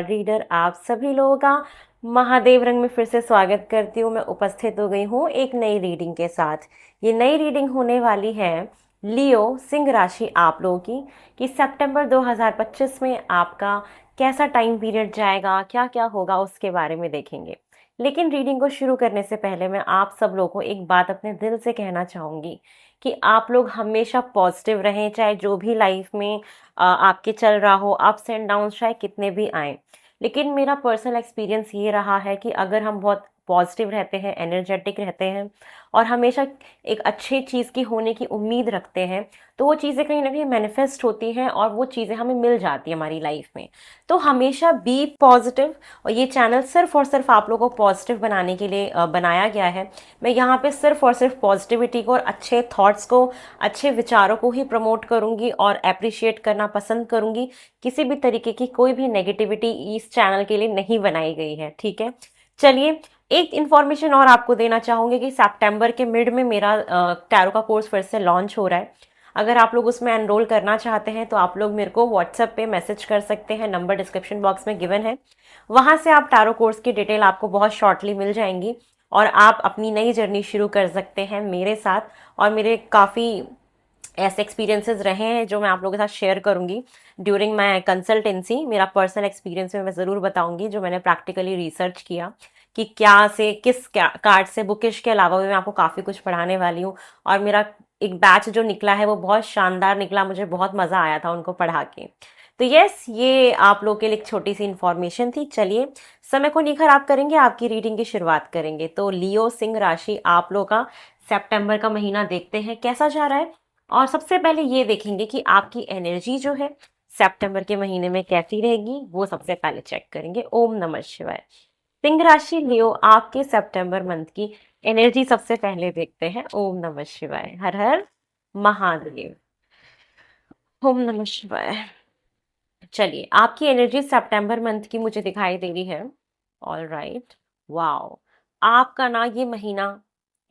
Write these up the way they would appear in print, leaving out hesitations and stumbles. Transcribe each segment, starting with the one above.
Reader आप सभी लोगों का महादेव रंग में फिर से स्वागत करती हूँ। मैं उपस्थित हो गई हूँ एक नई रीडिंग के साथ। ये नई रीडिंग होने वाली है लियो सिंह राशि आप लोगों की कि सितंबर 2025 में आपका कैसा टाइम पीरियड जाएगा, क्या क्या होगा उसके बारे में देखेंगे। लेकिन रीडिंग को शुरू करने से पहले मैं आप सब लोगों को एक बात अपने दिल से कहना चाहूँगी कि आप लोग हमेशा पॉजिटिव रहें, चाहे जो भी लाइफ में आपके चल रहा हो, अप्स एंड डाउन्स चाहे कितने भी आए। लेकिन मेरा पर्सनल एक्सपीरियंस ये रहा है कि अगर हम बहुत पॉजिटिव रहते हैं, एनर्जेटिक रहते हैं और हमेशा एक अच्छी चीज़ की होने की उम्मीद रखते हैं, तो वो चीज़ें कहीं ना कहीं मैनिफेस्ट होती हैं और वो चीज़ें हमें मिल जाती हैं हमारी लाइफ में। तो हमेशा बी पॉजिटिव। और ये चैनल सिर्फ और सिर्फ आप लोगों को पॉजिटिव बनाने के लिए बनाया गया है। मैं यहाँ पे सिर्फ और सिर्फ पॉजिटिविटी को और अच्छे थॉट्स को, अच्छे विचारों को ही प्रमोट करूँगी और अप्रिशिएट करना पसंद करूँगी। किसी भी तरीके की कोई भी नेगेटिविटी इस चैनल के लिए नहीं बनाई गई है, ठीक है। चलिए, एक इन्फॉर्मेशन और आपको देना चाहूँगी कि सितंबर के मिड में मेरा टैरो का कोर्स फिर से लॉन्च हो रहा है। अगर आप लोग उसमें एनरोल करना चाहते हैं तो आप लोग मेरे को व्हाट्सएप पे मैसेज कर सकते हैं, नंबर डिस्क्रिप्शन बॉक्स में गिवन है। वहाँ से आप टैरो कोर्स की डिटेल आपको बहुत शॉर्टली मिल जाएंगी और आप अपनी नई जर्नी शुरू कर सकते हैं मेरे साथ। और मेरे काफ़ी ऐसे एक्सपीरियंसेस रहे हैं जो मैं आप लोगों के साथ शेयर करूंगी ड्यूरिंग माय कंसल्टेंसी। मेरा पर्सनल एक्सपीरियंस में मैं ज़रूर बताऊंगी जो मैंने प्रैक्टिकली रिसर्च किया कि क्या से किस कार्ड से बुकिश के अलावा भी मैं आपको काफ़ी कुछ पढ़ाने वाली हूँ। और मेरा एक बैच जो निकला है वो बहुत शानदार निकला, मुझे बहुत मज़ा आया था उनको पढ़ा के। तो यस, ये आप लोग के लिए एक छोटी सी इन्फॉर्मेशन थी। चलिए, समय को नहीं खराब करेंगे, आपकी रीडिंग की शुरुआत करेंगे। तो लियो सिंह राशि आप लोग का सितंबर का महीना देखते हैं कैसा जा रहा है। और सबसे पहले ये देखेंगे कि आपकी एनर्जी जो है सितंबर के महीने में कैसी रहेगी, वो सबसे पहले चेक करेंगे। ओम नमः शिवाय। सिंह राशि लियो आपके सितंबर मंथ की एनर्जी सबसे पहले देखते हैं। ओम नमः शिवाय, हर हर महादेव। ओम नमः शिवाय। चलिए, आपकी एनर्जी सितंबर मंथ की मुझे दिखाई दे रही है। All right, wow. आपका ना ये महीना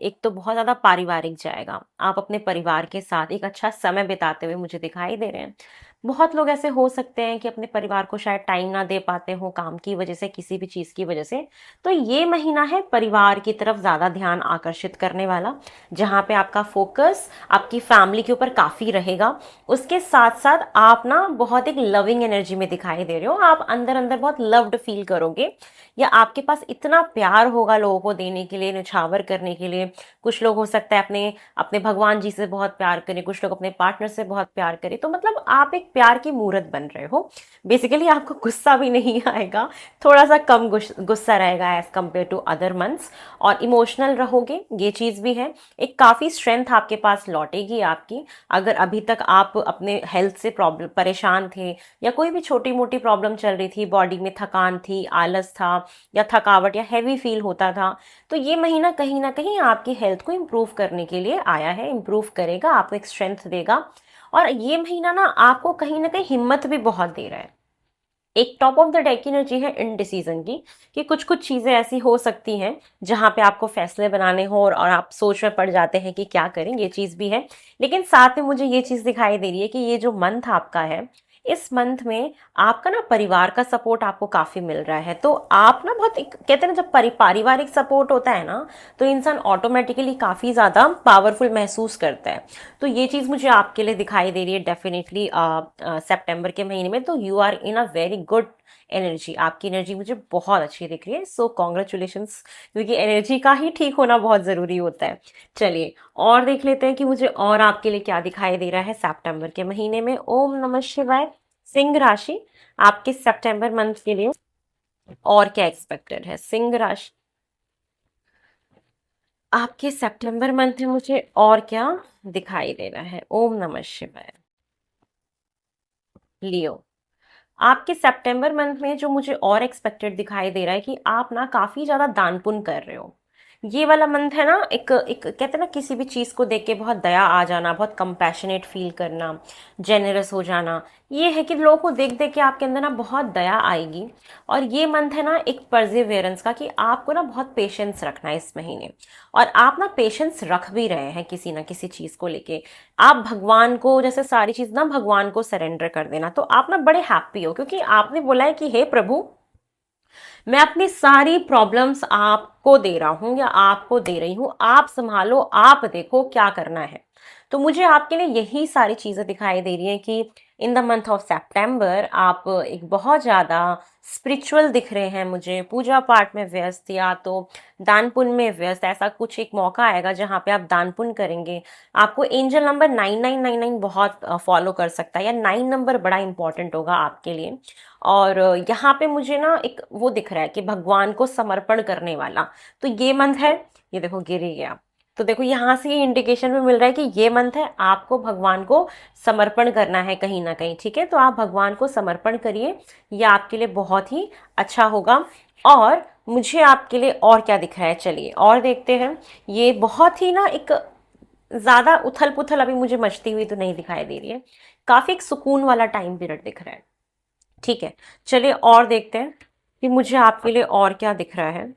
एक तो बहुत ज़्यादा पारिवारिक जाएगा। आप अपने परिवार के साथ एक अच्छा समय बिताते हुए मुझे दिखाई दे रहे हैं। बहुत लोग ऐसे हो सकते हैं कि अपने परिवार को शायद टाइम ना दे पाते हो, काम की वजह से, किसी भी चीज़ की वजह से। तो ये महीना है परिवार की तरफ ज़्यादा ध्यान आकर्षित करने वाला, जहाँ पे आपका फोकस आपकी फैमिली के ऊपर काफ़ी रहेगा। उसके साथ साथ आप ना बहुत एक लविंग एनर्जी में दिखाई दे रहे हो। आप अंदर अंदर बहुत लव्ड फील करोगे, या आपके पास इतना प्यार होगा लोगों को देने के लिए, निछावर करने के लिए। कुछ लोग हो सकता है अपने अपने भगवान जी से बहुत प्यार करें, कुछ लोग अपने पार्टनर से बहुत प्यार करें। तो मतलब आप एक प्यार की मूर्त बन रहे हो। बेसिकली आपको गुस्सा भी नहीं आएगा, थोड़ा सा कम गुस्सा रहेगा as compare to other months. और इमोशनल रहोगे, ये चीज़ भी है। एक काफ़ी स्ट्रेंथ आपके पास लौटेगी आपकी। अगर अभी तक आप अपने हेल्थ से प्रॉब्लम परेशान थे, या कोई भी छोटी मोटी प्रॉब्लम चल रही थी, बॉडी में थकान थी, आलस था, या थकावट या हैवी फील होता था, तो ये महीना कहीं ना कहीं आपकी हेल्थ को इम्प्रूव करने के लिए आया है। इम्प्रूव करेगा, आपको एक स्ट्रेंथ देगा। और ये महीना ना आपको कहीं ना कहीं हिम्मत भी बहुत दे रहा है। एक टॉप ऑफ द डेक की एनर्जी है इनडिसीजन की, कि कुछ कुछ चीज़ें ऐसी हो सकती हैं जहां पे आपको फैसले बनाने हो और आप सोच में पड़ जाते हैं कि क्या करें। ये चीज़ भी है। लेकिन साथ में मुझे ये चीज़ दिखाई दे रही है कि ये जो मंथ आपका है, इस मंथ में आपका ना परिवार का सपोर्ट आपको काफ़ी मिल रहा है। तो आप ना बहुत एक कहते हैं ना, जब पारिवारिक सपोर्ट होता है ना, तो इंसान ऑटोमेटिकली काफ़ी ज़्यादा पावरफुल महसूस करता है। तो ये चीज़ मुझे आपके लिए दिखाई दे रही है डेफिनेटली सितंबर के महीने में। तो you are in a very good energy. आपकी एनर्जी मुझे बहुत अच्छी दिख रही है। सो कॉन्ग्रेचुलेशंस, क्योंकि एनर्जी का ही ठीक होना बहुत ज़रूरी होता है। चलिए, और देख लेते हैं कि मुझे और आपके लिए क्या दिखाई दे रहा है सितंबर के महीने में। ओम नमः शिवाय। सिंह राशि आपके सितंबर मंथ के लिए और क्या एक्सपेक्टेड है। सिंह राशि आपके सितंबर मंथ में मुझे और क्या दिखाई दे रहा है। ओम नमः शिवाय। लियो आपके सितंबर मंथ में जो मुझे और एक्सपेक्टेड दिखाई दे रहा है कि आप ना काफी ज्यादा दान पुण्य कर रहे हो। ये वाला मंथ है ना, एक एक कहते हैं ना, किसी भी चीज को देख के बहुत दया आ जाना, बहुत कंपैशनेट फील करना, जेनरस हो जाना। ये है कि लोगों को देख देख के आपके अंदर ना बहुत दया आएगी। और ये मंथ है ना एक परसिवियरेंस का, कि आपको ना बहुत पेशेंस रखना है इस महीने। और आप ना पेशेंस रख भी रहे हैं किसी ना किसी चीज को लेके। आप भगवान को, जैसे सारी चीज ना भगवान को सरेंडर कर देना, तो आप ना बड़े हैप्पी हो, क्योंकि आपने बोला है कि हे प्रभु, मैं अपनी सारी प्रॉब्लम्स आपको दे रहा हूं या आपको दे रही हूं, आप संभालो, आप देखो क्या करना है। तो मुझे आपके लिए यही सारी चीजें दिखाई दे रही हैं कि in the month of September आप एक बहुत ज्यादा स्पिरिचुअल दिख रहे हैं मुझे, पूजा पाठ में व्यस्त या तो दान पुण्य में व्यस्त। ऐसा कुछ एक मौका आएगा जहां पे आप दान पुण्य करेंगे। आपको एंजल नंबर 9999 बहुत फॉलो कर सकता है, या 9 नंबर बड़ा इंपॉर्टेंट होगा आपके लिए। और यहाँ पे मुझे ना एक वो दिख रहा है कि भगवान को समर्पण करने वाला। तो ये मंथ है, ये देखो गिर ही गया। तो देखो यहाँ से ये इंडिकेशन भी मिल रहा है कि ये मंथ है, आपको भगवान को समर्पण करना है कहीं ना कहीं। ठीक है, तो आप भगवान को समर्पण करिए, ये आपके लिए बहुत ही अच्छा होगा। और मुझे आपके लिए और क्या दिख रहा है, चलिए और देखते हैं। ये बहुत ही ना एक ज्यादा उथल पुथल अभी मुझे मचती हुई तो नहीं दिखाई दे रही है, काफी एक सुकून वाला टाइम पीरियड दिख रहा है। ठीक है, चलिए और देखते हैं कि मुझे आपके लिए और क्या दिख रहा है।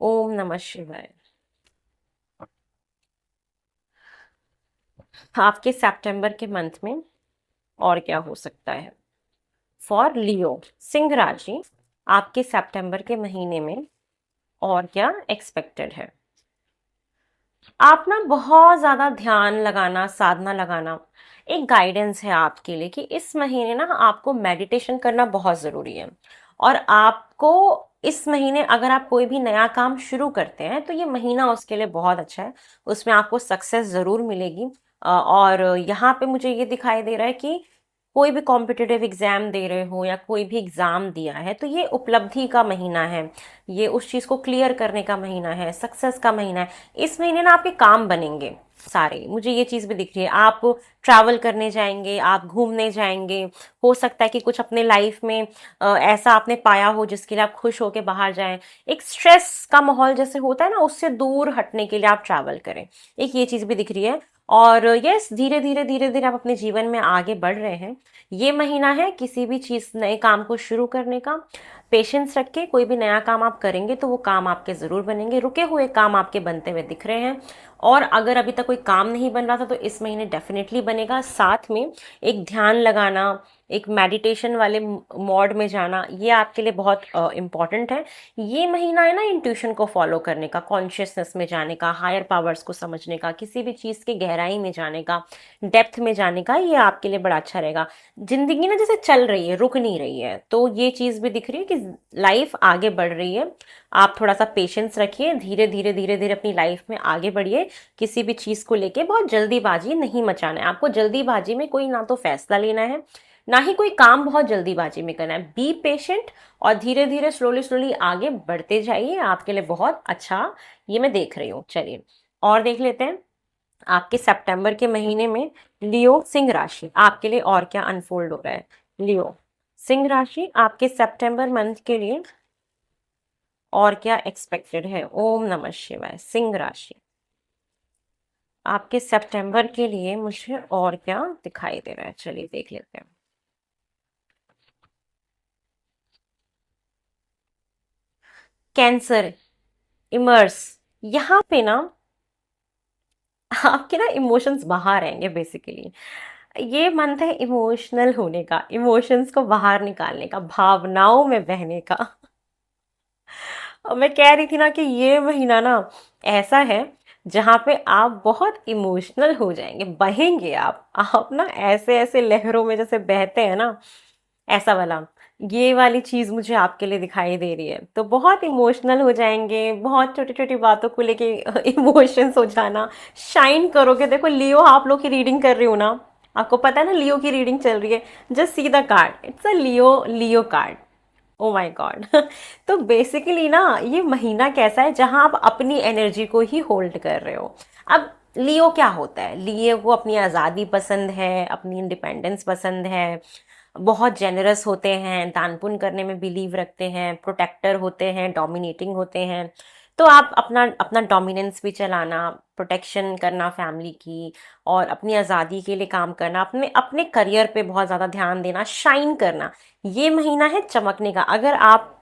ओम नमः शिवाय। आपके सितंबर के मंथ में और क्या हो सकता है फॉर लियो सिंह राशि, आपके सितंबर के महीने में और क्या एक्सपेक्टेड है। आप ना बहुत ज्यादा ध्यान लगाना, साधना लगाना, एक गाइडेंस है आपके लिए कि इस महीने ना आपको मेडिटेशन करना बहुत जरूरी है। और आपको इस महीने अगर आप कोई भी नया काम शुरू करते हैं तो ये महीना उसके लिए बहुत अच्छा है, उसमें आपको सक्सेस जरूर मिलेगी। और यहाँ पे मुझे ये दिखाई दे रहा है कि कोई भी कॉम्पिटिटिव एग्जाम दे रहे हो या कोई भी एग्जाम दिया है तो ये उपलब्धि का महीना है, ये उस चीज को क्लियर करने का महीना है, सक्सेस का महीना है। इस महीने ना आपके काम बनेंगे सारे, मुझे ये चीज भी दिख रही है। आप ट्रैवल करने जाएंगे, आप घूमने जाएंगे, हो सकता है कि कुछ अपने लाइफ में ऐसा आपने पाया हो जिसके लिए आप खुश होके बाहर जाएं। एक स्ट्रेस का माहौल जैसे होता है ना, उससे दूर हटने के लिए आप ट्रैवल करें, एक ये चीज भी दिख रही है। और यस, धीरे धीरे धीरे धीरे आप अपने जीवन में आगे बढ़ रहे हैं। ये महीना है किसी भी चीज, नए काम को शुरू करने का। पेशेंस रख के कोई भी नया काम आप करेंगे तो वो काम आपके जरूर बनेंगे, रुके हुए काम आपके बनते हुए दिख रहे हैं। और अगर अभी तक कोई काम नहीं बन रहा था तो इस महीने डेफिनेटली बनेगा। साथ में एक ध्यान लगाना, एक मेडिटेशन वाले मोड में जाना, ये आपके लिए बहुत इम्पॉर्टेंट है। ये महीना है ना इंट्यूशन को फॉलो करने का, कॉन्शियसनेस में जाने का, हायर पावर्स को समझने का, किसी भी चीज़ की गहराई में जाने का, डेप्थ में जाने का, ये आपके लिए बड़ा अच्छा रहेगा। जिंदगी ना जैसे चल रही है, रुक नहीं रही है, तो ये चीज़ भी दिख रही है कि लाइफ आगे बढ़ रही है। आप थोड़ा सा पेशेंस रखिए, धीरे धीरे धीरे धीरे अपनी लाइफ में आगे बढ़िए। किसी भी चीज़ को लेके बहुत जल्दीबाजी नहीं मचाना है आपको। जल्दीबाजी में कोई ना तो फैसला लेना है, ना ही कोई काम बहुत जल्दीबाजी में करना है। बी पेशेंट और धीरे धीरे स्लोली स्लोली आगे बढ़ते जाइए, आपके लिए बहुत अच्छा ये मैं देख रही हूँ। चलिए और देख लेते हैं आपके सितंबर के महीने में लियो सिंह राशि आपके लिए और क्या अनफोल्ड हो रहा है। लियो सिंह राशि आपके सितंबर मंथ के लिए और क्या एक्सपेक्टेड है। ओम नमः शिवाय। सिंह राशि आपके सितंबर के लिए मुझे और क्या दिखाई दे रहा है, चलिए देख लेते हैं। कैंसर इमर्स, यहाँ पे ना आपके ना इमोशंस बाहर आएंगे बेसिकली। ये मंथ है इमोशनल होने का, इमोशंस को बाहर निकालने का, भावनाओं में बहने का। और मैं कह रही थी ना कि ये महीना ना ऐसा है जहाँ पे आप बहुत इमोशनल हो जाएंगे, बहेंगे आप ना ऐसे ऐसे लहरों में जैसे बहते हैं ना, ऐसा वाला, ये वाली चीज मुझे आपके लिए दिखाई दे रही है। तो बहुत इमोशनल हो जाएंगे, बहुत छोटी छोटी बातों को लेके इमोशंस हो जाना, शाइन करोगे। देखो लियो, आप लोग की रीडिंग कर रही हूँ ना, आपको पता है ना लियो की रीडिंग चल रही है। Just see the card, it's a Leo, Leo card. Oh my God. तो बेसिकली ना ये महीना कैसा है जहां आप अपनी एनर्जी को ही होल्ड कर रहे हो। अब लियो क्या होता है, लियो को अपनी आज़ादी पसंद है, अपनी इंडिपेंडेंस पसंद है, बहुत जेनरस होते हैं, दान पुण्य करने में बिलीव रखते हैं, प्रोटेक्टर होते हैं, डोमिनेटिंग होते हैं। तो आप अपना अपना डोमिनेंस भी चलाना, प्रोटेक्शन करना फैमिली की, और अपनी आज़ादी के लिए काम करना, अपने अपने करियर पे बहुत ज़्यादा ध्यान देना, शाइन करना। ये महीना है चमकने का। अगर आप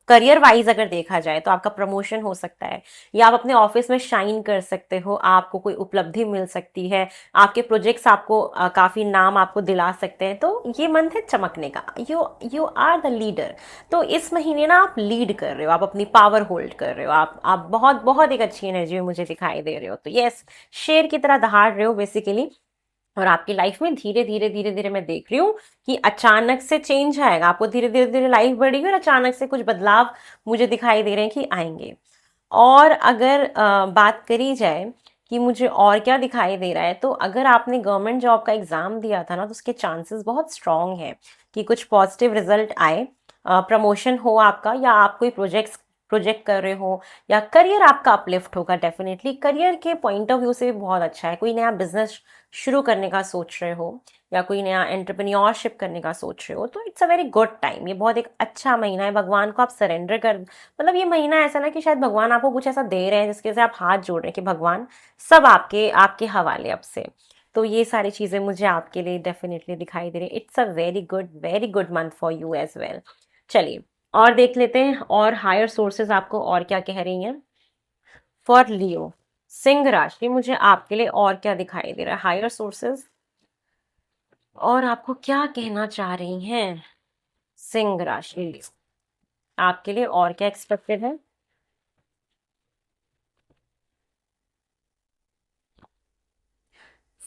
करियर वाइज अगर देखा जाए तो आपका प्रमोशन हो सकता है, या आप अपने ऑफिस में शाइन कर सकते हो, आपको कोई उपलब्धि मिल सकती है, आपके प्रोजेक्ट्स आपको काफी नाम आपको दिला सकते हैं। तो ये मंथ है चमकने का। You you are the leader. तो इस महीने ना आप लीड कर रहे हो, आप अपनी पावर होल्ड कर रहे हो, आप बहुत बहुत एक अच्छी एनर्जी में मुझे दिखाई दे रहे हो। तो यस, शेर की तरह दहाड़ रहे हो बेसिकली। और आपकी लाइफ में धीरे धीरे धीरे धीरे मैं देख रही हूँ कि अचानक से चेंज आएगा, आपको धीरे धीरे धीरे लाइफ बढ़ेगी और अचानक से कुछ बदलाव मुझे दिखाई दे रहे हैं कि आएंगे। और अगर बात करी जाए कि मुझे और क्या दिखाई दे रहा है, तो अगर आपने गवर्नमेंट जॉब का एग्जाम दिया था ना, तो उसके चांसेस बहुत स्ट्रांग हैं कि कुछ पॉजिटिव रिजल्ट आए, प्रमोशन हो आपका, या आप कोई प्रोजेक्ट कर रहे हो, या करियर आपका अपलिफ्ट होगा। डेफिनेटली करियर के पॉइंट ऑफ व्यू से भी बहुत अच्छा है। कोई नया बिजनेस शुरू करने का सोच रहे हो, या कोई नया एंटरप्रेन्योरशिप करने का सोच रहे हो, तो it's a very good time. ये बहुत एक अच्छा महीना है। भगवान को आप सरेंडर कर, मतलब ये महीना ऐसा ना कि शायद भगवान आपको कुछ ऐसा दे रहे हैं जिसके से आप हाथ जोड़ रहे हैं कि भगवान सब आपके आपके हवाले अब से। तो ये सारी चीजें मुझे आपके लिए डेफिनेटली दिखाई दे रही है। It's a very good month for you as well. चलिए और देख लेते हैं और हायर सोर्सेज आपको और क्या कह रही हैं। फॉर लियो, सिंह राशि, मुझे आपके लिए और क्या दिखाई दे रहा है हायर सोर्सेज, और आपको क्या कहना चाह रही हैं सिंह राशि लियो, आपके लिए और क्या एक्सपेक्टेड है।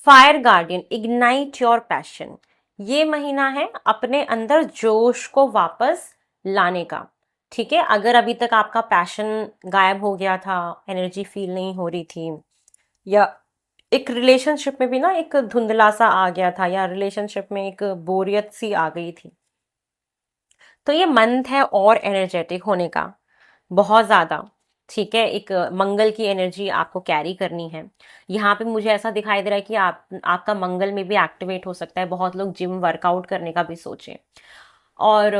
Fire guardian, ignite your passion. ये महीना है अपने अंदर जोश को वापस लाने का। ठीक है, अगर अभी तक आपका पैशन गायब हो गया था, एनर्जी फील नहीं हो रही थी, या एक रिलेशनशिप में भी ना एक धुंधला सा आ गया था, या रिलेशनशिप में एक बोरियत सी आ गई थी, तो ये मंथ है और एनर्जेटिक होने का, बहुत ज्यादा। ठीक है, एक मंगल की एनर्जी आपको कैरी करनी है। यहाँ पे मुझे ऐसा दिखाई दे रहा है कि आपका मंगल में भी एक्टिवेट हो सकता है। बहुत लोग जिम वर्कआउट करने का भी सोचें। और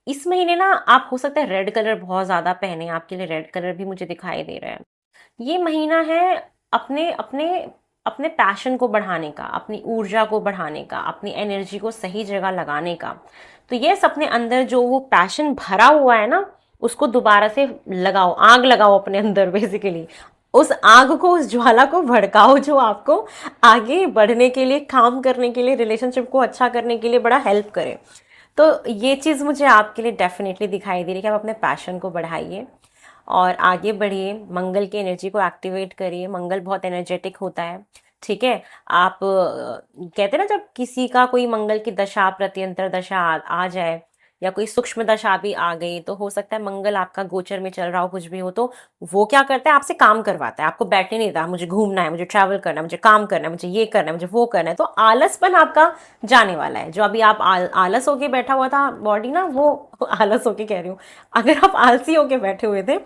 इस महीने ना आप हो सकता है रेड कलर बहुत ज्यादा पहने, आपके लिए रेड कलर भी मुझे दिखाई दे रहा है। ये महीना है अपने अपने अपने पैशन को बढ़ाने का, अपनी ऊर्जा को बढ़ाने का, अपनी एनर्जी को सही जगह लगाने का। तो यस, अपने अंदर जो वो पैशन भरा हुआ है ना, उसको दोबारा से लगाओ, आग लगाओ अपने अंदर बेसिकली। उस आग को, उस ज्वाला को भड़काओ जो आपको आगे बढ़ने के लिए, काम करने के लिए, रिलेशनशिप को अच्छा करने के लिए बड़ा हेल्प करे। तो ये चीज़ मुझे आपके लिए डेफिनेटली दिखाई दे रही है कि आप अपने पैशन को बढ़ाइए और आगे बढ़िए, मंगल की एनर्जी को एक्टिवेट करिए। मंगल बहुत एनर्जेटिक होता है। ठीक है, आप कहते हैं ना, जब किसी का कोई मंगल की दशा, प्रत्यंतर दशा आ जाए, या कोई सूक्ष्म दशा भी आ गई, तो हो सकता है मंगल आपका गोचर में चल रहा हो, कुछ भी हो, तो वो क्या करता है, आपसे काम करवाता है, आपको बैठने नहीं देता। मुझे घूमना है, मुझे ट्रैवल करना है, मुझे काम करना है, मुझे ये करना है, मुझे वो करना है। तो आलसपन आपका जाने वाला है। जो अभी आप आलस होके बैठा हुआ था बॉडी ना, वो आलस होके कह रही हूँ, अगर आप आलसी होके बैठे हुए थे,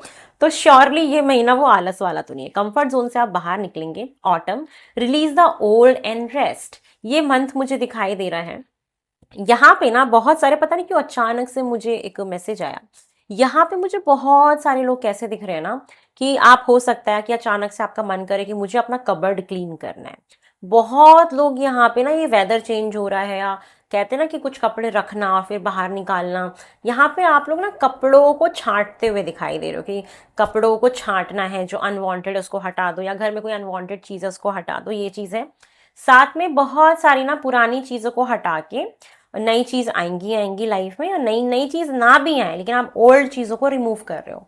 तो श्योरली ये महीना वो आलस वाला तो नहीं है। कंफर्ट जोन से आप बाहर निकलेंगे। Autumn, release the old and rest, ये मंथ मुझे दिखाई दे रहा है। यहाँ पे ना बहुत सारे, पता नहीं क्यों अचानक से मुझे एक मैसेज आया। यहाँ पे मुझे बहुत सारे लोग कैसे दिख रहे हैं ना, कि आप, हो सकता है कि अचानक से आपका मन करे कि मुझे अपना कबर्ड क्लीन करना है। बहुत लोग यहाँ पे ना, ये वेदर चेंज हो रहा है, या कहते हैं ना कि कुछ कपड़े रखना फिर बाहर निकालना, यहाँ पे आप लोग ना कपड़ों को छांटते हुए दिखाई दे रहे हो कि कपड़ों को छांटना है, जो अनवांटेड है उसको हटा दो, या घर में कोई अनवांटेड चीज है उसको हटा दो, ये चीज है। साथ में बहुत सारी ना पुरानी चीजों को हटा के नई चीज आएंगी आएंगी लाइफ में, या नई नई चीज ना भी आए, लेकिन आप ओल्ड चीजों को रिमूव कर रहे हो।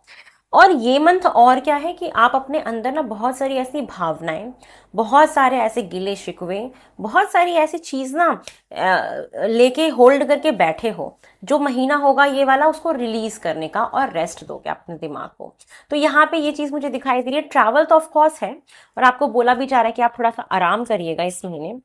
और ये मंथ और क्या है कि आप अपने अंदर ना बहुत सारी ऐसी भावनाएं, बहुत सारे ऐसे गिले शिकवे, बहुत सारी ऐसी चीज ना लेके होल्ड करके बैठे हो। जो महीना होगा ये वाला, उसको रिलीज करने का और रेस्ट दोगे अपने दिमाग को। तो यहाँ पे ये चीज मुझे दिखाई दे रही है। ट्रैवल तो ऑफ कोर्स है, और आपको बोला भी जा रहा है कि आप थोड़ा सा आराम करिएगा इस महीने।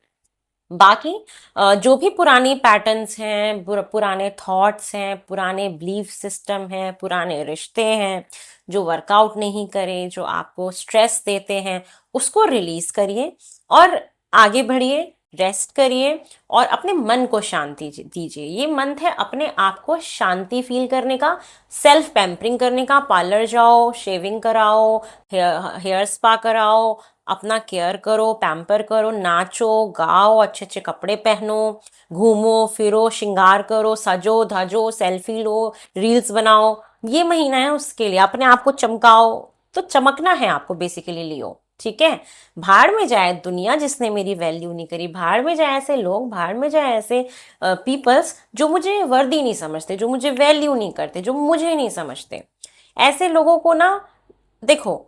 बाकी जो भी पुरानी पैटर्न्स हैं, पुराने थॉट्स हैं, पुराने बिलीफ सिस्टम हैं, पुराने रिश्ते हैं जो वर्कआउट नहीं करे, जो आपको स्ट्रेस देते हैं, उसको रिलीज करिए और आगे बढ़िए। रेस्ट करिए और अपने मन को शांति दीजिए। ये मंथ है अपने आप को शांति फील करने का, सेल्फ पैम्परिंग करने का। पार्लर जाओ, शेविंग कराओ, हेयर स्पा कराओ, अपना केयर करो, पैम्पर करो, नाचो गाओ, अच्छे अच्छे कपड़े पहनो, घूमो फिरो, श्रृंगार करो, सजो धजो, सेल्फी लो, रील्स बनाओ। ये महीना है उसके लिए, अपने आप को चमकाओ। तो चमकना है आपको बेसिकली लियो, ठीक है। भाड़ में जाए दुनिया जिसने मेरी वैल्यू नहीं करी, भाड़ में जाए ऐसे लोग, भाड़ में जाए ऐसे पीपल्स जो मुझे वर्दी नहीं समझते, जो मुझे वैल्यू नहीं करते, जो मुझे नहीं समझते। ऐसे लोगों को ना, देखो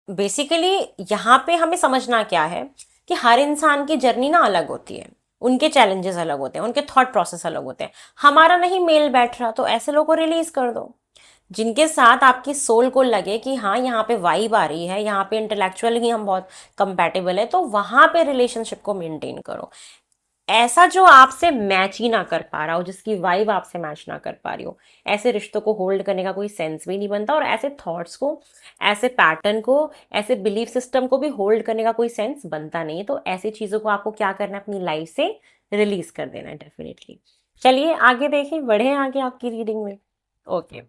बेसिकली यहाँ पे हमें समझना क्या है कि हर इंसान की जर्नी ना अलग होती है, उनके चैलेंजेस अलग होते हैं, उनके थॉट प्रोसेस अलग होते हैं। हमारा नहीं मेल बैठ रहा तो ऐसे लोगों को रिलीज कर दो। जिनके साथ आपकी सोल को लगे कि हाँ यहाँ पे वाइब आ रही है, यहाँ पे इंटेलेक्चुअल ही हम बहुत कंपैटिबल है, तो वहां पे रिलेशनशिप को मेंटेन करो। ऐसा जो आपसे मैच ही ना कर पा रहा हो, जिसकी वाइब आपसे मैच ना कर पा रही हो, ऐसे रिश्तों को होल्ड करने का कोई सेंस भी नहीं बनता। और ऐसे थॉट्स को, ऐसे पैटर्न को, ऐसे बिलीफ सिस्टम को भी होल्ड करने का कोई सेंस बनता नहीं है। तो ऐसी चीजों को आपको क्या करना है, अपनी लाइफ से रिलीज कर देना है डेफिनेटली। चलिए आगे देखें, बढ़े आगे आपकी रीडिंग में। ओके,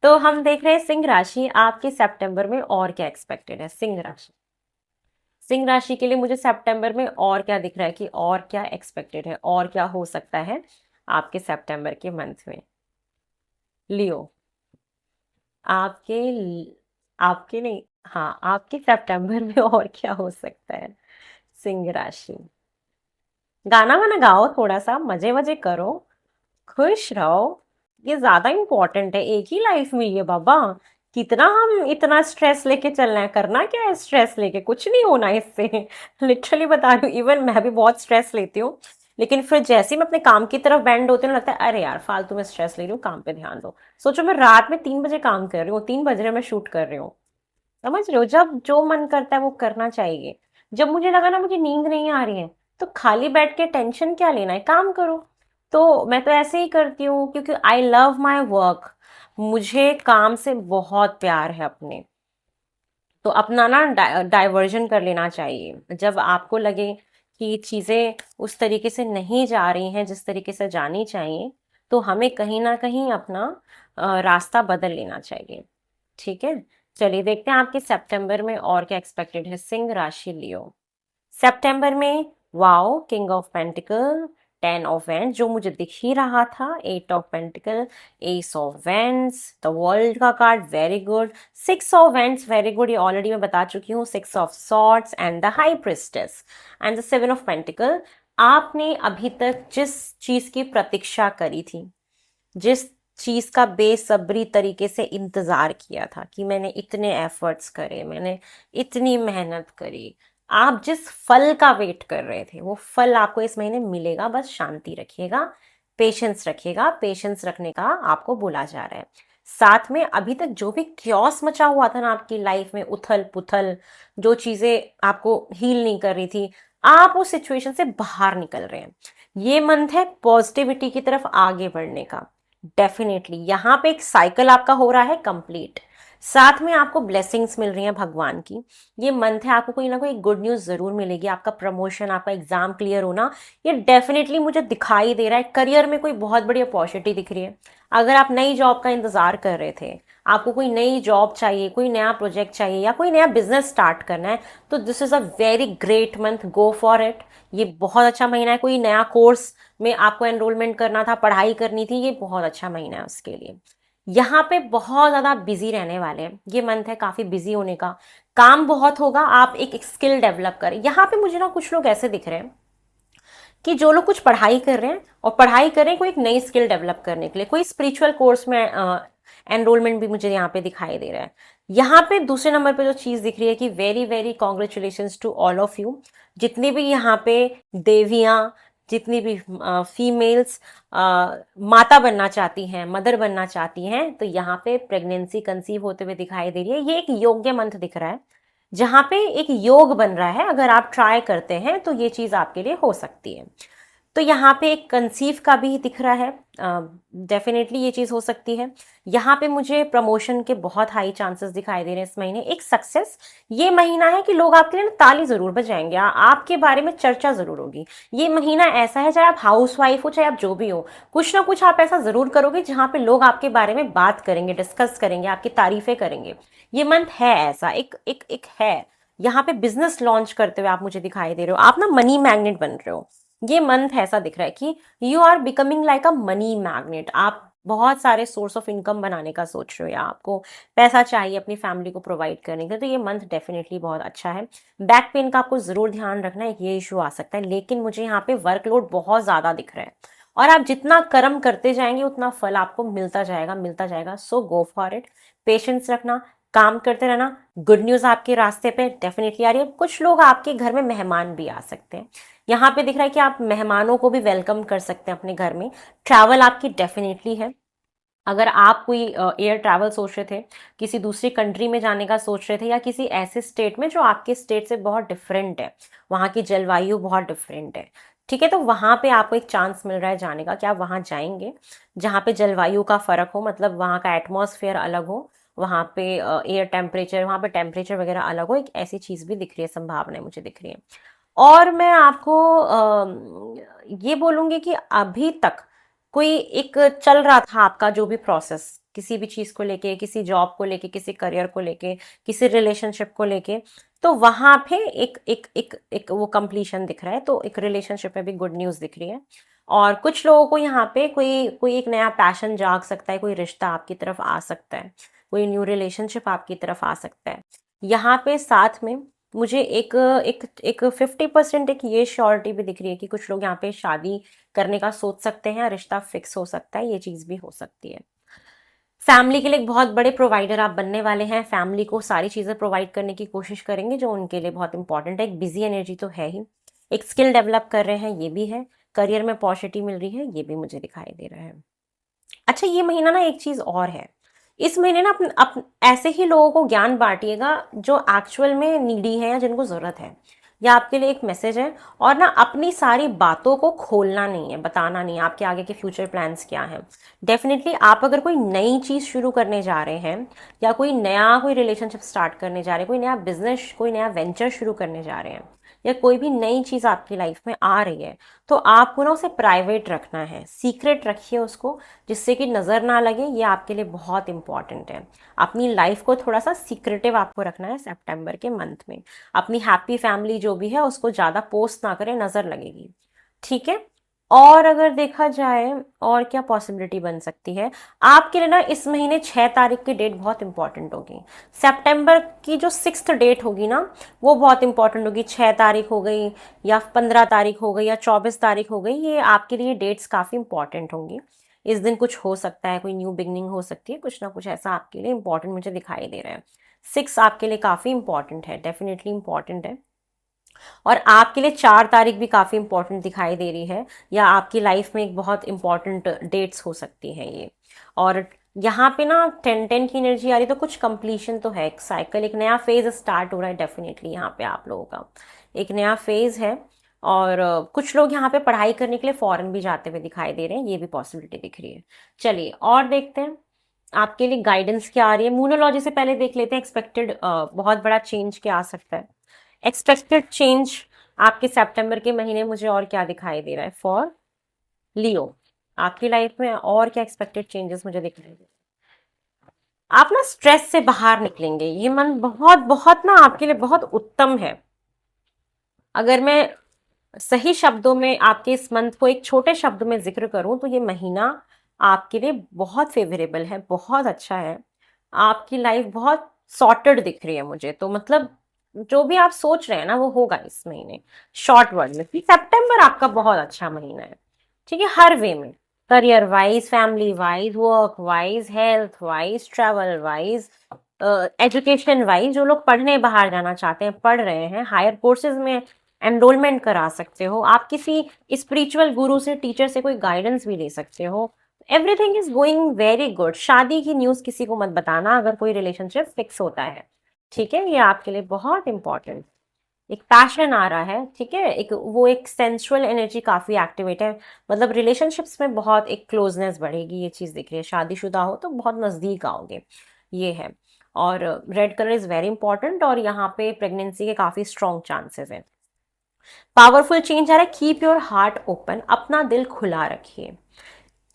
तो हम देख रहे हैं सिंह राशि आपके सितंबर में और क्या एक्सपेक्टेड है। सिंह राशि, सिंह राशि के लिए मुझे सितंबर में और क्या दिख रहा है कि और क्या एक्सपेक्टेड है, और क्या हो सकता है आपके सितंबर के मंथ में। लियो, आपके आपके नहीं, हाँ आपके सितंबर में और क्या हो सकता है। सिंह राशि, गाना वाना गाओ, थोड़ा सा मजे मजे करो, खुश रहो। ये ज्यादा इंपॉर्टेंट है, एक ही लाइफ मिली है बाबा। कितना हम इतना स्ट्रेस लेके चलना है, करना क्या है स्ट्रेस लेके, कुछ नहीं होना इससे। लिटरली बता रही हूँ, इवन मैं भी बहुत स्ट्रेस लेती हूँ, लेकिन फिर जैसे ही मैं अपने काम की तरफ बैंड होती हूँ, लगता है अरे यार फालतू में स्ट्रेस ले रही हूँ, काम पे ध्यान दो। सोचो मैं रात में 3 बजे काम कर रही हूँ, 3 बज रहे मैं शूट कर रही हूँ। समझ रहे हो, जब जो मन करता है वो करना चाहिए। जब मुझे लगा ना मुझे नींद नहीं आ रही है, तो खाली बैठ के टेंशन क्या लेना है, काम करो। तो मैं तो ऐसे ही करती हूँ, क्योंकि आई लव माई वर्क। मुझे काम से बहुत प्यार है अपने। तो अपना ना डाइवर्जन कर लेना चाहिए। जब आपको लगे कि चीजें उस तरीके से नहीं जा रही हैं जिस तरीके से जानी चाहिए, तो हमें कहीं ना कहीं अपना रास्ता बदल लेना चाहिए, ठीक है। चलिए देखते हैं आपके सितंबर में और क्या एक्सपेक्टेड है सिंह राशि लियो। सितंबर में wow, king of pentacle, 10 of wands जो मुझे दिख ही रहा था, 8 of pentacle, ace of wands, the world का card very good, 6 of wands very good, ये ऑलरेडी मैं बता चुकी हूँ, 6 of swords and the high priestess and the 7 of pentacle. आपने अभी तक जिस चीज की प्रतीक्षा करी थी, जिस चीज का बेसब्री तरीके से इंतजार किया था कि मैंने इतने एफर्ट्स करे, मैंने इतनी मेहनत करी, आप जिस फल का वेट कर रहे थे वो फल आपको इस महीने मिलेगा। बस शांति रखिएगा, पेशेंस रखिएगा, पेशेंस रखने का आपको बोला जा रहा है। साथ में अभी तक जो भी क्योस मचा हुआ था ना आपकी लाइफ में, उथल पुथल, जो चीजें आपको हील नहीं कर रही थी, आप उस सिचुएशन से बाहर निकल रहे हैं। ये मंथ है पॉजिटिविटी की तरफ आगे बढ़ने का। डेफिनेटली यहाँ पे एक साइकिल आपका हो रहा है कंप्लीट, साथ में आपको ब्लेसिंग्स मिल रही हैं भगवान की। ये मंथ है आपको कोई ना कोई गुड न्यूज़ ज़रूर मिलेगी। आपका प्रमोशन, आपका एग्जाम क्लियर होना, ये डेफिनेटली मुझे दिखाई दे रहा है। करियर में कोई बहुत बड़ी अपॉर्चुनिटी दिख रही है। अगर आप नई जॉब का इंतजार कर रहे थे, आपको कोई नई जॉब चाहिए, कोई नया प्रोजेक्ट चाहिए, या कोई नया बिजनेस स्टार्ट करना है, तो this is a very great month, go for it. ये बहुत अच्छा महीना है। कोई नया कोर्स में आपको एनरोलमेंट करना था, पढ़ाई करनी थी, ये बहुत अच्छा महीना है उसके लिए। यहाँ पे बहुत ज़्यादा बिजी रहने वाले हैं, ये मंथ है काफ़ी बिजी होने का। काम बहुत होगा, आप एक स्किल डेवलप करें। यहाँ पे मुझे ना कुछ लोग ऐसे दिख रहे हैं कि जो लोग कुछ पढ़ाई कर रहे हैं, और पढ़ाई कर रहे हैं कोई एक नई स्किल डेवलप करने के लिए, कोई स्पिरिचुअल कोर्स में एनरोलमेंट भी मुझे यहाँ पे दिखाई दे रहा है। यहाँ पे दूसरे नंबर पे जो चीज़ दिख रही है कि very very congratulations to all of you. जितनी भी यहाँ पे देवियाँ, जितनी भी फीमेल्स माता बनना चाहती हैं, मदर बनना चाहती हैं, तो यहाँ पे प्रेगनेंसी कंसीव होते हुए दिखाई दे रही है। ये एक योग्य मंथ दिख रहा है, जहाँ पे एक योग बन रहा है। अगर आप ट्राई करते हैं तो ये चीज़ आपके लिए हो सकती है। तो यहाँ पे एक कंसीव का भी दिख रहा है, डेफिनेटली ये चीज़ हो सकती है। यहाँ पे मुझे प्रमोशन के बहुत हाई चांसेस दिखाई दे रहे हैं इस महीने। एक सक्सेस, ये महीना है कि लोग आपके लिए ना ताली ज़रूर बजाएंगे, आपके बारे में चर्चा ज़रूर होगी। ये महीना ऐसा है, चाहे आप हाउस वाइफ हो चाहे आप जो भी हो, कुछ ना कुछ आप ऐसा ज़रूर करोगे जहाँ पे लोग आपके बारे में बात करेंगे, डिस्कस करेंगे, आपकी तारीफें करेंगे। ये मंथ है ऐसा, एक है। यहाँ पे बिजनेस लॉन्च करते हुए आप मुझे दिखाई दे रहे हो, आप ना मनी मैग्नेट बन रहे हो। ये मंथ ऐसा दिख रहा है कि you are becoming like a money magnet. आप बहुत सारे सोर्स ऑफ इनकम बनाने का सोच रहे हो, या आपको पैसा चाहिए अपनी फैमिली को प्रोवाइड करने के लिए, तो ये मंथ डेफिनेटली बहुत अच्छा है। बैक पेन का आपको जरूर ध्यान रखना है, ये इशू आ सकता है, लेकिन मुझे यहाँ पे वर्कलोड बहुत ज्यादा दिख रहा है, और आप जितना कर्म करते जाएंगे उतना फल आपको मिलता जाएगा, मिलता जाएगा। सो गो फॉर इट, पेशेंस रखना, काम करते रहना। गुड न्यूज आपके रास्ते पे डेफिनेटली आ रही है। कुछ लोग आपके घर में मेहमान भी आ सकते हैं, यहाँ पे दिख रहा है कि आप मेहमानों को भी वेलकम कर सकते हैं अपने घर में। ट्रैवल आपकी डेफिनेटली है। अगर आप कोई एयर ट्रैवल सोच रहे थे, किसी दूसरी कंट्री में जाने का सोच रहे थे, या किसी ऐसे स्टेट में जो आपके स्टेट से बहुत डिफरेंट है, वहाँ की जलवायु बहुत डिफरेंट है, ठीक है, तो वहाँ पे आपको एक चांस मिल रहा है जाने का कि आप वहाँ जाएंगे जहाँ पे जलवायु का फर्क हो, मतलब वहाँ का एटमॉस्फेयर अलग हो, वहाँ पे एयर टेम्परेचर, वहाँ पे टेम्परेचर वगैरह अलग हो। एक ऐसी चीज़ भी दिख रही है, संभावना मुझे दिख रही है। और मैं आपको ये बोलूँगी कि अभी तक कोई एक चल रहा था आपका जो भी प्रोसेस, किसी भी चीज़ को लेके, किसी जॉब को लेके, किसी करियर को लेके, किसी रिलेशनशिप को लेके, तो वहाँ पे एक वो कंप्लीशन दिख रहा है। तो एक रिलेशनशिप में भी गुड न्यूज़ दिख रही है। और कुछ लोगों को यहाँ पे कोई कोई एक नया पैशन जाग सकता है, कोई रिश्ता आपकी तरफ आ सकता है, कोई न्यू रिलेशनशिप आपकी तरफ आ सकता है। यहाँ पे साथ में मुझे एक एक एक 50% एक ये श्योरिटी भी दिख रही है कि कुछ लोग यहाँ पे शादी करने का सोच सकते हैं, रिश्ता फिक्स हो सकता है, ये चीज़ भी हो सकती है। फैमिली के लिए एक बहुत बड़े प्रोवाइडर आप बनने वाले हैं, फैमिली को सारी चीज़ें प्रोवाइड करने की कोशिश करेंगे जो उनके लिए बहुत इंपॉर्टेंट है। एक बिजी एनर्जी तो है ही, एक स्किल डेवलप कर रहे हैं, ये भी है। करियर में पॉजिटिव मिल रही है, ये भी मुझे दिखाई दे रहा है। अच्छा, ये महीना ना एक चीज़ और है, इस महीने ना ऐसे ही लोगों को ज्ञान बांटिएगा जो एक्चुअल में नीडी है या जिनको ज़रूरत है। या आपके लिए एक मैसेज है। और ना अपनी सारी बातों को खोलना नहीं है, बताना नहीं है, आपके आगे के फ्यूचर प्लान्स क्या हैं। डेफिनेटली आप अगर कोई नई चीज़ शुरू करने जा रहे हैं, या कोई रिलेशनशिप स्टार्ट करने जा रहे हैं, कोई नया बिजनेस, कोई नया वेंचर शुरू करने जा रहे हैं, या कोई भी नई चीज़ आपकी लाइफ में आ रही है, तो आपको ना उसे प्राइवेट रखना है, सीक्रेट रखिए उसको, जिससे कि नज़र ना लगे। ये आपके लिए बहुत इंपॉर्टेंट है। अपनी लाइफ को थोड़ा सा सीक्रेटिव आपको रखना है सितंबर के मंथ में। अपनी हैप्पी फैमिली जो भी है उसको ज़्यादा पोस्ट ना करें, नज़र लगेगी, ठीक है। और अगर देखा जाए और क्या पॉसिबिलिटी बन सकती है आपके लिए ना, इस महीने 6 तारीख की डेट बहुत इंपॉर्टेंट होगी। सितंबर की जो 6th डेट होगी ना, वो बहुत इंपॉर्टेंट होगी। 6 तारीख हो गई, या 15 तारीख हो गई, या 24 तारीख हो गई, ये आपके लिए डेट्स काफ़ी इंपॉर्टेंट होंगी। इस दिन कुछ हो सकता है, कोई न्यू बिगनिंग हो सकती है, कुछ ना कुछ ऐसा आपके लिए इंपॉर्टेंट मुझे दिखाई दे रहा है। 6 आपके लिए काफ़ी इंपॉर्टेंट है, डेफिनेटली इंपॉर्टेंट है। और आपके लिए 4 तारीख भी काफ़ी इंपॉर्टेंट दिखाई दे रही है, या आपकी लाइफ में एक बहुत इंपॉर्टेंट डेट्स हो सकती हैं ये। और यहाँ पे ना 10-10 की एनर्जी आ रही है, तो कुछ कंप्लीशन तो है, एक साइकिल, एक नया फेज स्टार्ट हो रहा है डेफिनेटली यहाँ पे आप लोगों का, एक नया फेज है। और कुछ लोग यहाँ पे पढ़ाई करने के लिए फॉरेन भी जाते हुए दिखाई दे रहे हैं, ये भी पॉसिबिलिटी दिख रही है। चलिए और देखते हैं आपके लिए गाइडेंस क्या आ रही है। मूनोलॉजी से पहले देख लेते हैं एक्सपेक्टेड बहुत बड़ा चेंज क्या आ सकता है। एक्सपेक्टेड चेंज आपके सितंबर के महीने मुझे और क्या दिखाई दे रहा है फॉर लियो, आपकी लाइफ में और क्या एक्सपेक्टेड चेंजेस मुझे दिखाई दे रहे हैं। आप ना स्ट्रेस से बाहर निकलेंगे, ये मन बहुत बहुत ना आपके लिए बहुत उत्तम है। अगर मैं सही शब्दों में आपके इस मंथ को एक छोटे शब्द में जिक्र करूं, तो ये महीना आपके लिए बहुत फेवरेबल है, बहुत अच्छा है। आपकी लाइफ बहुत सॉर्टेड दिख रही है मुझे, तो मतलब जो भी आप सोच रहे हैं ना वो होगा इस महीने। शॉर्ट वर्ड में सितंबर आपका बहुत अच्छा महीना है, ठीक है, हर वे में, career wise, family wise, work wise, health wise, travel wise, education wise. जो लोग पढ़ने बाहर जाना चाहते हैं, पढ़ रहे हैं, हायर कोर्सेज में एनरोलमेंट करा सकते हो, आप किसी स्पिरिचुअल गुरु से, टीचर से कोई गाइडेंस भी ले सकते हो। Everything is going very good. शादी की न्यूज़ किसी को मत बताना अगर कोई रिलेशनशिप फिक्स होता है, ठीक है, ये आपके लिए बहुत इंपॉर्टेंट, एक पैशन आ रहा है, ठीक है, एक वो एक सेंसुअल एनर्जी काफी एक्टिवेट है, मतलब रिलेशनशिप्स में बहुत एक क्लोजनेस बढ़ेगी, ये चीज दिख रही है। शादीशुदा हो तो बहुत नजदीक आओगे, ये है। और red colour is very important, और यहाँ पे प्रेगनेंसी के काफी स्ट्रॉन्ग चांसेस हैं। पावरफुल चेंज आ रहा है, कीप योर हार्ट ओपन, अपना दिल खुला रखिए,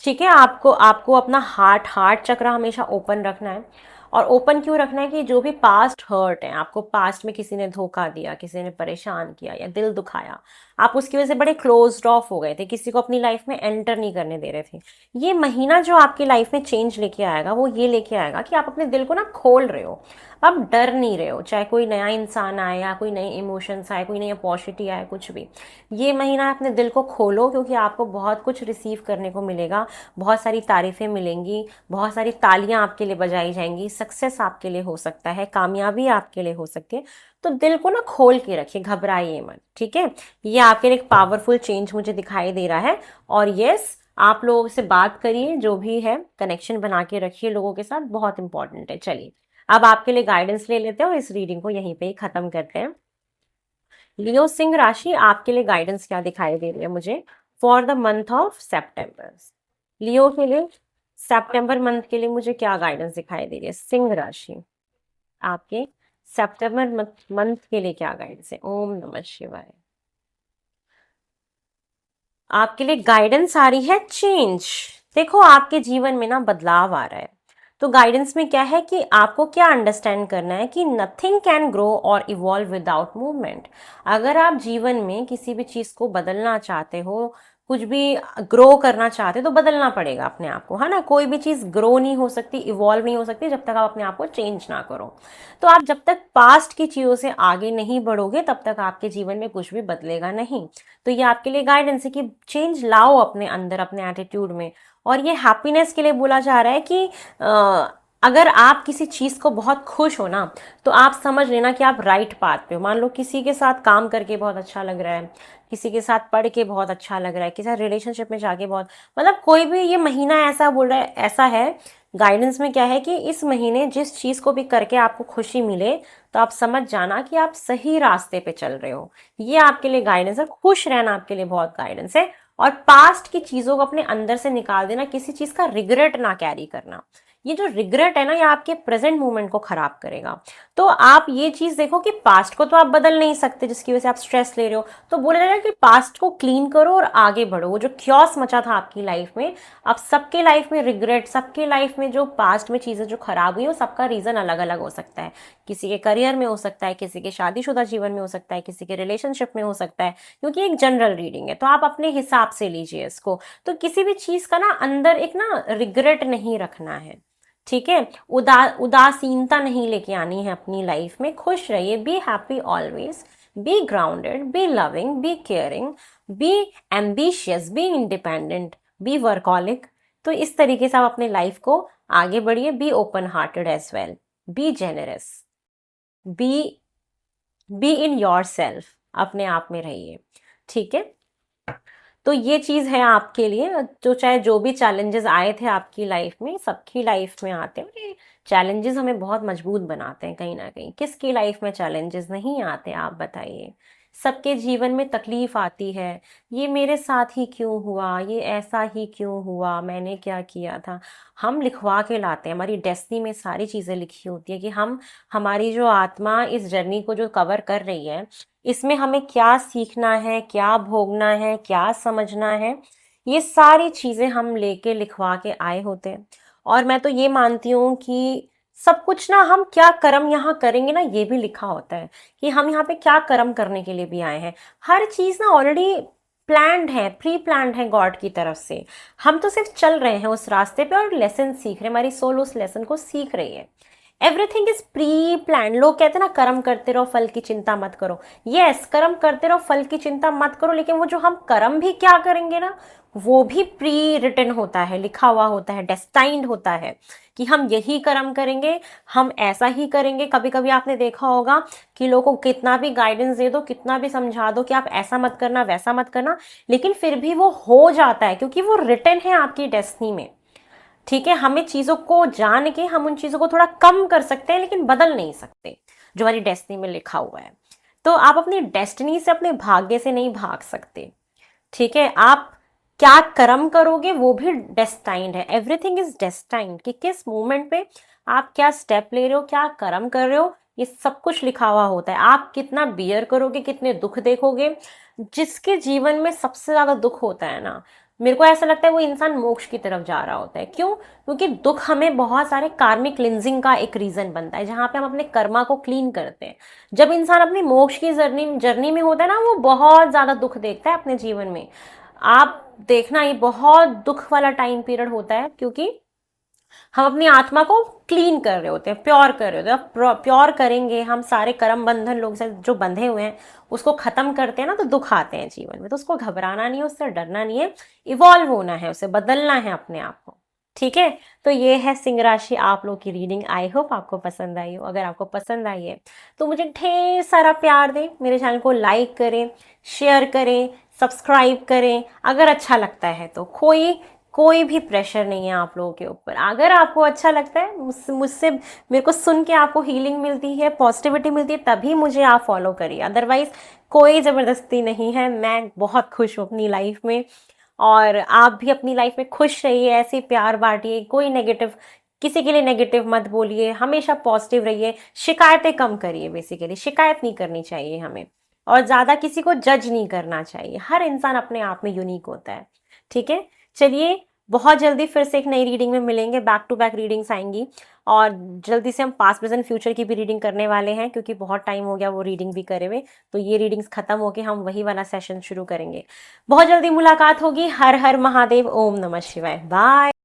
ठीक है। आपको आपको अपना हार्ट चक्र हमेशा ओपन रखना है। और ओपन क्यों रखना है कि जो भी पास्ट हर्ट है, आपको पास्ट में किसी ने धोखा दिया, किसी ने परेशान किया या दिल दुखाया, आप उसकी वजह से बड़े क्लोज्ड ऑफ हो गए थे, किसी को अपनी लाइफ में एंटर नहीं करने दे रहे थे। ये महीना जो आपकी लाइफ में चेंज लेके आएगा वो ये लेके आएगा कि आप अपने दिल को ना खोल रहे हो, आप डर नहीं रहे हो, चाहे कोई नया इंसान आए या कोई नए इमोशंस आए, कोई नई अपॉर्चुनिटी आए, कुछ भी। ये महीना अपने दिल को खोलो, क्योंकि आपको बहुत कुछ रिसीव करने को मिलेगा, बहुत सारी तारीफें मिलेंगी, बहुत सारी तालियां आपके लिए बजाई जाएंगी, सक्सेस आपके लिए हो सकता है, कामयाबी आपके लिए हो सकती है। तो दिल को ना खोल के रखिए, घबराइए मत, ठीक है। ये आपके लिए एक पावरफुल चेंज मुझे दिखाई दे रहा है। और यस, आप लोगों से बात करिए, जो भी है कनेक्शन बना के रखिए लोगों के साथ, बहुत इंपॉर्टेंट है। चलिए अब आपके लिए गाइडेंस ले लेते हैं और इस रीडिंग को यहीं पे ही खत्म करते हैं। लियो सिंह राशि, आपके लिए गाइडेंस क्या दिखाई दे रही है मुझे for the month of September? Leo के लिए सितंबर मंथ के लिए मुझे क्या गाइडेंस दिखाई दे रही है? सिंह राशि, आपके सितंबर मंथ के लिए क्या गाइडेंस है? ओम नमः शिवाय। आपके लिए गाइडेंस आ रही है चेंज। देखो, आपके जीवन में ना बदलाव आ रहा है। तो गाइडेंस में क्या है कि आपको क्या अंडरस्टैंड करना है कि नथिंग कैन ग्रो और इवॉल्व विदाउट मूवमेंट। अगर आप जीवन में किसी भी चीज को बदलना चाहते हो, कुछ भी ग्रो करना चाहते हो, तो बदलना पड़ेगा अपने आप को, है ना। कोई भी चीज ग्रो नहीं हो सकती, इवॉल्व नहीं हो सकती जब तक आप अपने आप को चेंज ना करो। तो आप जब तक पास्ट की चीजों से आगे नहीं बढ़ोगे तब तक आपके जीवन में कुछ भी बदलेगा नहीं। तो ये आपके लिए गाइडेंस है कि चेंज लाओ अपने अंदर, अपने एटीट्यूड में। और ये हैप्पीनेस के लिए बोला जा रहा है कि अगर आप किसी चीज को बहुत खुश हो ना, तो आप समझ लेना कि आप राइट पाथ पे हो। मान लो किसी के साथ काम करके बहुत अच्छा लग रहा है, किसी के साथ पढ़ के बहुत अच्छा लग रहा है, किसी रिलेशनशिप में जाके बहुत, मतलब कोई भी ये महीना ऐसा बोल रहा है, ऐसा है। गाइडेंस में क्या है कि इस महीने जिस चीज को भी करके आपको खुशी मिले, तो आप समझ जाना कि आप सही रास्ते पे चल रहे हो। ये आपके लिए गाइडेंस है। खुश रहना आपके लिए बहुत गाइडेंस है। और पास्ट की चीजों को अपने अंदर से निकाल देना, किसी चीज का रिग्रेट ना कैरी करना। ये जो रिग्रेट है ना, ये आपके प्रेजेंट मोमेंट को खराब करेगा। तो आप ये चीज देखो कि पास्ट को तो आप बदल नहीं सकते, जिसकी वजह से आप स्ट्रेस ले रहे हो। तो बोला जा रहा है कि पास्ट को क्लीन करो और आगे बढ़ो। वो जो क्योस मचा था आपकी लाइफ में, अब सबके लाइफ में रिग्रेट, सबके लाइफ में जो पास्ट में चीजें जो खराब हुई, वो सबका रीजन अलग अलग हो सकता है। किसी के करियर में हो सकता है, किसी के शादीशुदा जीवन में हो सकता है, किसी के रिलेशनशिप में हो सकता है, क्योंकि एक जनरल रीडिंग है। तो आप अपने हिसाब से लीजिए इसको। तो किसी भी चीज का ना अंदर एक ना रिग्रेट नहीं रखना है, ठीक है। उदासीनता नहीं लेके आनी है अपनी लाइफ में। खुश रहिए, be happy always, be grounded, be loving, be caring, be ambitious, be independent, be workaholic. तो इस तरीके से आप अपने लाइफ को आगे बढ़िए। Be open hearted as well, be generous, be be in your self, अपने आप में रहिए, ठीक है। तो ये चीज है आपके लिए। तो चाहे जो भी चैलेंजेस आए थे आपकी लाइफ में, सबकी लाइफ में आते हैं, ये चैलेंजेस हमें बहुत मजबूत बनाते हैं कहीं ना कहीं। किसकी लाइफ में चैलेंजेस नहीं आते, आप बताइए। सबके जीवन में तकलीफ आती है। ये मेरे साथ ही क्यों हुआ, ये ऐसा ही क्यों हुआ, मैंने क्या किया था। हम लिखवा के लाते हैं, हमारी डेस्टिनी में सारी चीजें लिखी होती है कि हम, हमारी जो आत्मा इस जर्नी को जो कवर कर रही है, इसमें हमें क्या सीखना है, क्या भोगना है, क्या समझना है, ये सारी चीजें हम लेके लिखवा के आए होते हैं। और मैं तो ये मानती हूँ कि सब कुछ ना, हम क्या कर्म यहाँ करेंगे ना, ये भी लिखा होता है कि हम यहाँ पे क्या कर्म करने के लिए भी आए हैं। हर चीज ना ऑलरेडी प्लान्ड है, प्री प्लान्ड है गॉड की तरफ से। हम तो सिर्फ चल रहे हैं उस रास्ते पे और लेसन सीख रहे हैं, हमारी सोल उस लेसन को सीख रही है। Everything is pre plan. लोग कहते हैं ना, कर्म करते रहो, फल की चिंता मत करो। यस, कर्म करते रहो, फल की चिंता मत करो, लेकिन वो जो हम कर्म भी क्या करेंगे ना, वो भी प्री रिटन होता है, लिखा हुआ होता है, डेस्टाइंड होता है कि हम यही कर्म करेंगे, हम ऐसा ही करेंगे। कभी कभी आपने देखा होगा कि लोगों को कितना भी गाइडेंस दे दो, कितना भी समझा दो कि आप ऐसा मत करना, वैसा मत करना, लेकिन फिर भी वो हो जाता है, क्योंकि वो रिटन है आपकी डेस्टिनी में, ठीक है। हमें चीजों को जान के हम उन चीजों को थोड़ा कम कर सकते हैं, लेकिन बदल नहीं सकते जो हमारी डेस्टिनी में लिखा हुआ है। तो आप अपनी डेस्टिनी से, अपने भाग्य से नहीं भाग सकते, ठीक है। आप क्या कर्म करोगे वो भी डेस्टाइंड है, एवरीथिंग इज डेस्टाइंड, कि किस मोमेंट पे आप क्या स्टेप ले रहे हो, क्या कर्म कर रहे हो, ये सब कुछ लिखा हुआ होता है। आप कितना बियर करोगे, कितने दुख देखोगे। जिसके जीवन में सबसे ज्यादा दुख होता है ना, मेरे को ऐसा लगता है वो इंसान मोक्ष की तरफ जा रहा होता है। क्यों? क्योंकि दुख हमें बहुत सारे कार्मिक क्लिनजिंग का एक रीजन बनता है, जहां पे हम अपने कर्मा को क्लीन करते हैं। जब इंसान अपनी मोक्ष की जर्नी जर्नी में होता है ना, वो बहुत ज्यादा दुख देखता है अपने जीवन में। आप देखना, ये बहुत दुख वाला टाइम पीरियड होता है, क्योंकि हम अपनी आत्मा को क्लीन कर रहे होते हैं, प्योर कर रहे होते हैं। प्योर करेंगे हम, सारे कर्म बंधन लोग से जो बंधे हुए हैं उसको खत्म करते हैं ना, तो दुख आते हैं जीवन में। तो उसको घबराना नहीं है, उससे डरना नहीं है, इवॉल्व होना है, उसे बदलना है अपने आप को, ठीक है। तो ये है सिंह राशि आप लोग की रीडिंग। आई होप आपको पसंद आई हो। अगर आपको पसंद आई है तो मुझे ढेर सारा प्यार दें, मेरे चैनल को लाइक करें, शेयर करें, सब्सक्राइब करें। अगर अच्छा लगता है तो कोई कोई भी प्रेशर नहीं है आप लोगों के ऊपर। अगर आपको अच्छा लगता है, मुझसे मेरे को सुन के आपको हीलिंग मिलती है, पॉजिटिविटी मिलती है, तभी मुझे आप फॉलो करिए। अदरवाइज कोई ज़बरदस्ती नहीं है। मैं बहुत खुश हूँ अपनी लाइफ में, और आप भी अपनी लाइफ में खुश रहिए, ऐसे प्यार बांटिए। कोई नेगेटिव, किसी के लिए नेगेटिव मत बोलिए, हमेशा पॉजिटिव रहिए। शिकायतें कम करिए, बेसिकली शिकायत नहीं करनी चाहिए हमें, और ज़्यादा किसी को जज नहीं करना चाहिए। हर इंसान अपने आप में यूनिक होता है, ठीक है। चलिए, बहुत जल्दी फिर से एक नई रीडिंग में मिलेंगे, बैक टू बैक रीडिंग्स आएंगी, और जल्दी से हम पास्ट प्रेजेंट फ्यूचर की भी रीडिंग करने वाले हैं, क्योंकि बहुत टाइम हो गया वो रीडिंग भी करे हुए। तो ये रीडिंग्स खत्म होके हम वही वाला सेशन शुरू करेंगे। बहुत जल्दी मुलाकात होगी। हर हर महादेव, ओम नमः शिवाय, बाय।